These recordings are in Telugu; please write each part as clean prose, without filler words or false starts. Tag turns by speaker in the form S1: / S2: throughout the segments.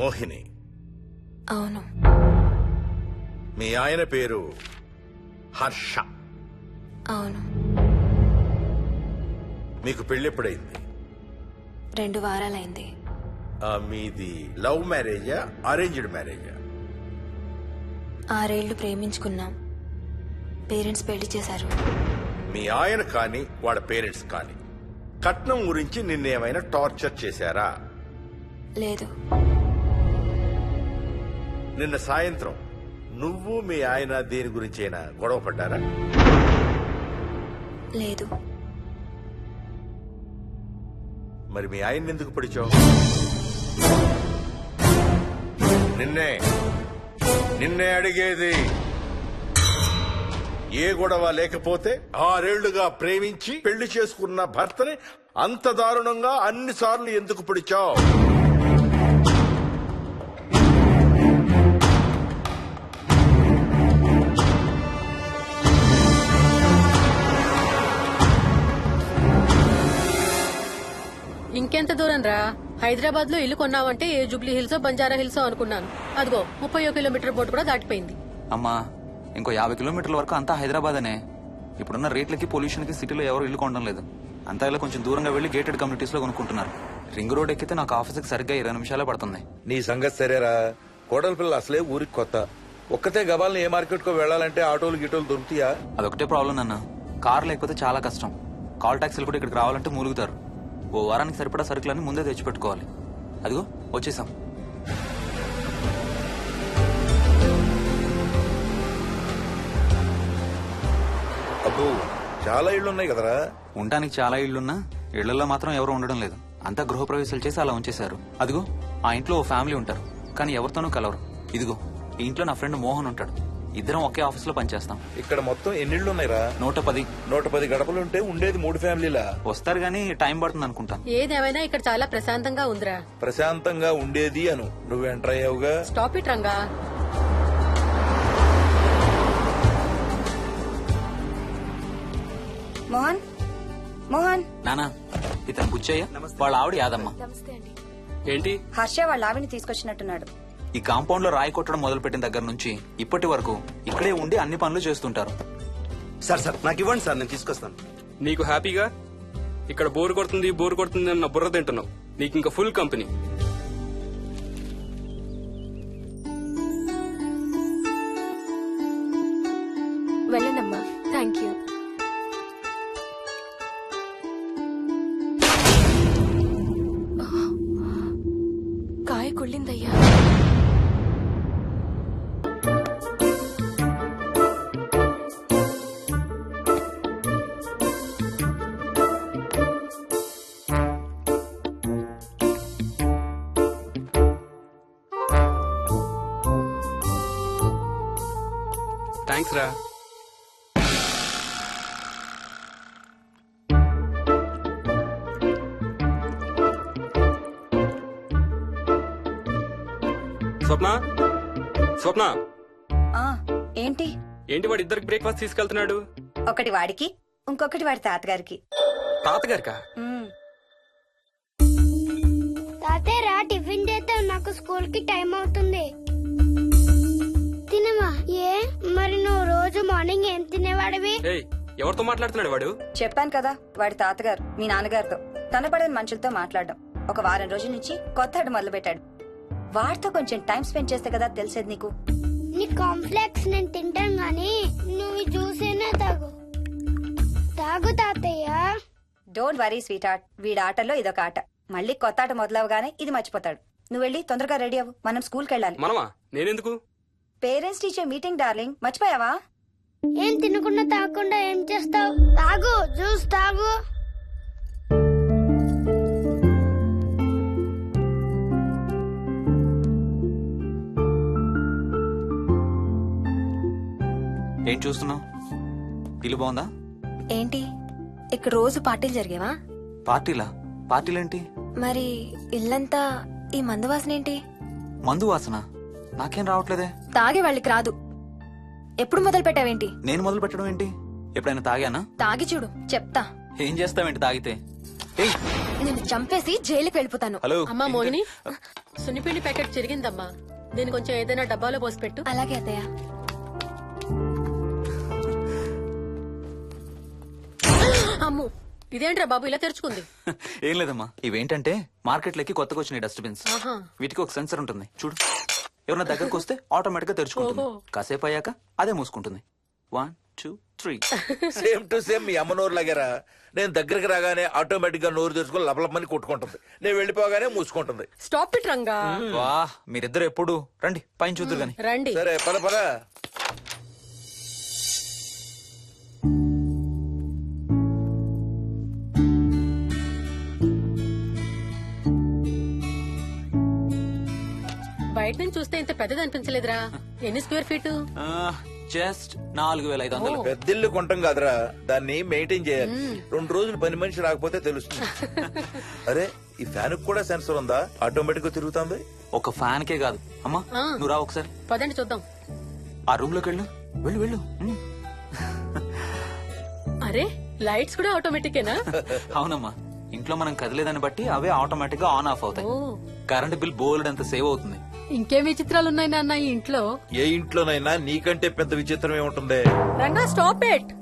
S1: మోహిని.
S2: అవును.
S1: మీ ఆయన పేరు హర్ష.
S2: అవును.
S1: మీకు పెళ్ళెప్పుడైంది?
S2: 2 వారాలైంది.
S1: మీది లవ్ మ్యారేజా అరేంజ్డ్ మ్యారేజా?
S2: 6 ఏళ్లు ప్రేమించుకున్నాం. పేరెంట్స్ పెళ్లి చేశారు.
S1: మీ ఆయన కానీ వాళ్ళ పేరెంట్స్ కానీ కట్నం గురించి నిన్నేమైనా టార్చర్ చేశారా?
S2: లేదు.
S1: నిన్న సాయంత్రం నువ్వు మీ ఆయన దేని గురించి అయినా గొడవ పడ్డారా?
S2: లేదు.
S1: మరి మీ ఆయన ఎందుకు పడిచావు? నిన్నే అడిగేది. ఏ గొడవ లేకపోతే 6 ఏళ్లుగా ప్రేమించి పెళ్లి చేసుకున్న భర్తని అంత దారుణంగా అన్నిసార్లు ఎందుకు పిడిచావు?
S3: ఇంకెంత దూరం రా? హైదరాబాద్ లో ఇల్లు కొన్నావంటే ఏ జూబ్లీ హిల్స్ బంజారా హిల్స్ అనుకున్నాను. అదిగో 31 కిలోమీటర్ బోర్డు కూడా దాటిపోయింది.
S4: అమ్మా, ఇంకో 50 కిలోమీటర్ల వరకు అంతా హైదరాబాద్ అనే. ఇప్పుడున్న రేట్లకి పొల్యూషన్ కి సిటీలో ఎవరు ఇల్లు కొనడం లేదు. అంతా ఇలా కొంచెం దూరంగా వెళ్లి గేటెడ్ కమ్యూనిటీస్ లో కొనుక్కుంటున్నారు. రింగ్ రోడ్ ఎక్కితే నాకు ఆఫీస్కి సరిగ్గా 20 నిమిషాలే పడుతుంది.
S5: నీ సంగతి సరేరా, కోడల పిల్ల అసలే ఊరికి కొత్త. ఒక్కతే గబాల్ని ఏ మార్కెట్ కో వెళ్లాలంటే ఆటోలు గిటోలు దొరుకుతాయా?
S4: అదొకటే ప్రాబ్లం నాన్న. కార్ లేకపోతే చాలా కష్టం. కాల్ టాక్సీలు కూడా ఇక్కడికి రావాలంటే మూలుగుతారు. ఓ వారానికి సరిపడా సరుకులన్నీ ముందే తెచ్చిపెట్టుకోవాలి. అదిగో వచ్చేసాం.
S5: అబ్బో, చాలా ఇళ్లున్నాయి కదరా.
S4: ఉండటానికి చాలా ఇళ్లున్నా ఇళ్లలో మాత్రం ఎవరు ఉండడం లేదు. అంతా గృహప్రవేశాలు చేసి అలా ఉంచేశారు. అదిగో ఆ ఇంట్లో ఓ ఫ్యామిలీ ఉంటారు, కానీ ఎవరితోనూ కలవరు. ఇదిగో ఈ ఇంట్లో నా ఫ్రెండ్ మోహన్ ఉంటాడు. ఇద్దరం ఒకే ఆఫీస్ లో పనిచేస్తాం.
S5: ఇక్కడ మొత్తం ఎన్నిళ్లున్నాయిరా?
S4: 110.
S5: 110 గడపలుంటే ఉండేది 3 ఫ్యామిలీలా.
S4: వస్తారు గానీ టైం పడుతుంది అనుకుంటా.
S3: ఏదేమైనా ఇక్కడ చాలా ప్రశాంతంగా ఉందిరా.
S5: ప్రశాంతంగా ఉండేది అను, నువ్వు ఎంటర్ అయ్యావుగా.
S3: Stop it Ranga.
S6: మోహన్, మోహన్.
S4: నానా, ఇతను బుచ్చయ్య, వాళ్ళ ఆవిడ యాదమ్మ.
S7: ఏంటి?
S6: హర్ష వాళ్ళ ఆవిని తీసుకొచ్చినట్టున్నాడు.
S4: ఈ కాంపౌండ్ లో రాయి కొట్టడం మొదలు పెట్టిన దగ్గర నుంచి ఇప్పటి వరకు ఇక్కడే ఉండి అన్ని పనులు చేస్తుంటారు.
S8: సార్ నాకు ఇవ్వండి సార్, నేను తీసుకొస్తాను.
S7: నీకు హ్యాపీగా ఇక్కడ బోర్ కొడుతుంది అన్న బుర్ర తింటున్నావు. నీకు ఇంకా ఫుల్ కంపెనీ.
S2: వెళ్ళండమ్మా. Thank you. కాయ కుళ్ళిందయ్యా.
S7: థ్యాంక్స్ రా. స్వప్న
S6: ఆ ఏంటి?
S7: వాడి ఇద్దరికి బ్రేక్ఫాస్ట్ తీసుకెళ్తున్నాడు.
S6: ఒకటి వాడికి, ఇంకొకటి వాడి తాతగారికి.
S7: తాతగారికా?
S9: తాతయ్య టిఫిన్ చేస్తే నాకు స్కూల్ కి టైం అవుతుంది. తినమా? ఏ మరి నువ్వు రోజు మార్నింగ్ ఏం తినేవాడివి?
S7: ఎవరితో మాట్లాడుతున్నాడు వాడు?
S6: చెప్పాను కదా, వాడి తాతగారు మీ నాన్నగారితో కనపడని మనుషులతో మాట్లాడడం. ఒక వారం రోజుల నుంచి కొత్త ఆడు మొదలు పెట్టాడు. వాడితో కొంచెం టైం స్పెండ్ చేస్తే కదా తెలిసేది నీకు.
S9: నీ కాంప్లెక్స్ నేను తింటాను గానీ నువ్వు జ్యూసేనే తాగు తాతయ్య.
S6: డోంట్ వరీ స్వీట్ హార్ట్, వీడి ఆటల్లో ఇదొక ఆట. మళ్ళీ కొత్త ఆట మొదలవగానే ఇది మర్చిపోతాడు. నువ్వు వెళ్ళి తొందరగా రెడీ అవ్వు, మనం స్కూల్కి వెళ్ళాలి.
S7: మనమా? నేనెందుకు?
S6: పేరెంట్స్ టీచర్ మీటింగ్ డార్లింగ్, మర్చిపోయావా?
S9: ఏం తినకుండా తాగకుండా ఏం చేస్తావు? తాగు, జ్యూస్ తాగు.
S4: ఏం చూస్తున్నావు? ఇల్లు బాగుందా?
S2: ఏంటి ఇక్కడ రోజు పార్టీలు జరిగేవా?
S4: పార్టీలేంటి?
S2: మరి ఇల్లంతా ఈ మందు వాసన ఏంటి?
S4: మందు వాసన నాకేం రావట్లేదే.
S2: తాగే వాళ్ళకి రాదు. ఎప్పుడు మొదలు పెట్టావేంటి?
S4: నేను మొదలు పెట్టడం ఏంటి? ఎప్పుడైనా తాగానా?
S2: తాగి చూడు, చెప్తా.
S4: ఏం చేస్తావేంటి తాగితే?
S2: నేను చంపేసి జైలుకి వెళ్ళిపోతాను.
S4: హలో
S3: అమ్మా మోహిని, సున్నిపిండి ప్యాకెట్ చిరిగిందమ్మా. దీని కొంచెం ఏదైనా డబ్బాలో పోసి పెట్టు.
S2: అలాగే అత్తయ్య.
S3: అమ్ము, ఇదేంట్రా బాబు ఇలా తెరుచుకుంది?
S4: ఏం లేదమ్మా, ఇవేంటంటే మార్కెట్లోకి కొత్తగా వచ్చిన డస్ట్బిన్స్.
S3: ఆహా.
S4: వీటికి ఒక సెన్సర్ ఉంటుంది చూడు. ఎవరైనా దగ్గరకు వస్తే ఆటోమేటిక్ గా తెరుచుకుంటుంది.
S3: ఓహో.
S4: కాసేపు అయ్యాక అదే మూసుకుంటుంది. 1 2 3.
S5: సేమ్ టు సేమ్ మీ అమ్మ నోరు లాగారా. నేను దగ్గరికి రాగానే ఆటోమేటిక్ గా నోరు తెరుచుకొని లపలపమని కొట్టుకుంటుంది. నేను వెళ్ళిపోగానే మూసుకుంటుంది.
S3: Stop it Ranga.
S4: వా, మీరిద్దరు ఎప్పుడు రండి పైన చూద్దరు గాని.
S3: రండి.
S5: సరే పద పద.
S3: బయట నుంచి చూస్తే ఇంత పెద్దది అనిపించలేదురా. ఎన్ని స్క్వేర్ ఫీట్?
S4: జస్ట్ 4500.
S5: పెద్దిల్లు కొంటాం కాదురా, దాన్ని మెయింటైన్ చేయాలి. 2 రోజులు పని మనిషి రాకపోతే తెలుస్తుంది. అరే ఈ ఫ్యాన్ కూడా సెన్సర్ ఉందా? ఆటోమేటిక్ గా తిరుగుతుంది.
S4: ఒక ఫ్యాన్ కే కాదు అమ్మా.
S3: ఆ.
S4: నువ్వు రా ఒకసారి
S3: పదండి చూద్దాం.
S4: ఆ రూమ్ లోకి వెళ్ళు. వెళ్ళు వెళ్ళు.
S3: అరే లైట్స్ కూడా ఆటోమేటికేనా?
S4: అవునమ్మా, ఇంట్లో మనం కదిలేదాన్ని బట్టి అవే ఆటోమేటిక్ గా ఆన్ ఆఫ్ అవుతాయి.
S3: ఓ,
S4: కరెంట్ బిల్ బోల్డ్ అంత సేవ్ అవుతుంది.
S3: ఇంకేం విచిత్రాలు ఉన్నాయి నాన్న ఈ ఇంట్లో?
S5: ఏ ఇంట్లోనైనా నీకంటే పెద్ద విచిత్రం ఏముంటుంది?
S3: Ranga stop it.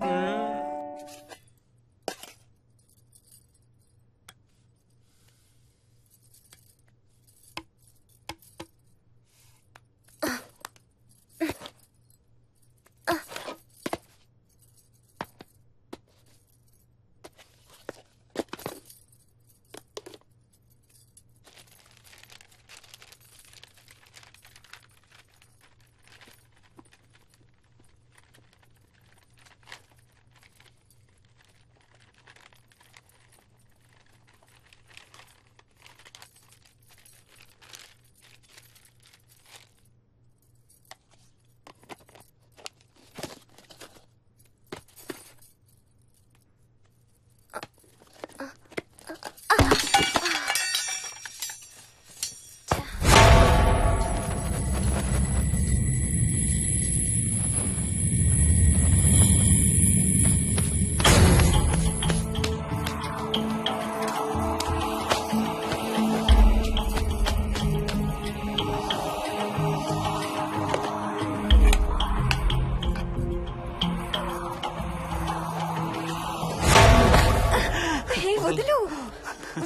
S2: వదులు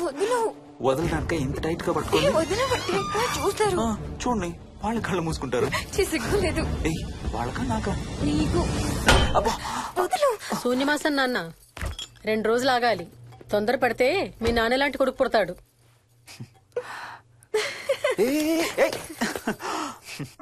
S2: వదులు
S4: వదలడానిక ఇంత టైట్ గా పట్టుకోండి.
S2: వదిన చూస్తారు.
S4: చూడండి, వాళ్ళ కళ్ళు మూసుకుంటారు.
S2: సిగ్గులేదు
S4: ఏయ్, వాళ్ళకా నాకా?
S2: నీకు.
S4: అబ్బా,
S2: వదులు.
S3: శూన్యమాసం నాన్న 2 రోజులు ఆగాలి. తొందర పడితే మీ నాన్న లాంటి కొడుకు పుడతాడు.
S4: ఏయ్, ఏయ్.